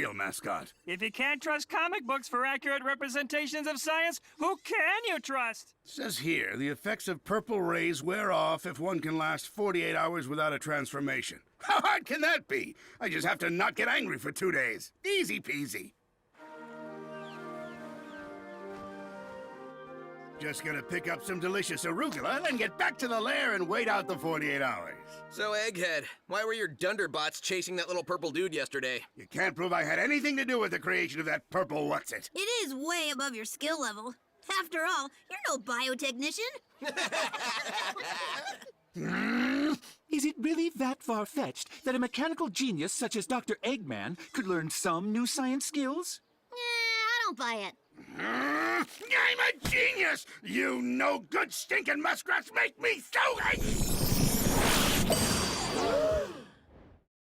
real mascot. If you can't trust comic books for accurate representations of science, who can you trust? It says here, the effects of purple rays wear off if one can last 48 hours without a transformation. How hard can that be? I just have to not get angry for 2 days. Easy peasy. Just gonna pick up some delicious arugula, then get back to the lair and wait out the 48 hours. So, Egghead, why were your Dunderbots chasing that little purple dude yesterday? You can't prove I had anything to do with the creation of that purple what's-it. It is way above your skill level. After all, you're no biotechnician. Is it really that far-fetched that a mechanical genius such as Dr. Eggman could learn some new science skills? I don't buy it. I'm a genius! You no good stinking muskrats make me so angry!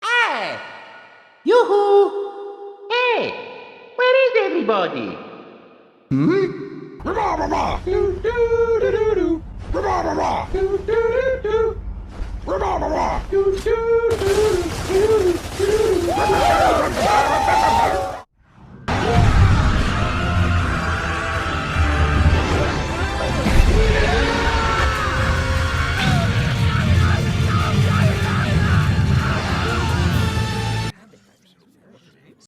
Hey! Yoo-hoo! Hey! Where is everybody? Mama! Do, do, do, do, do.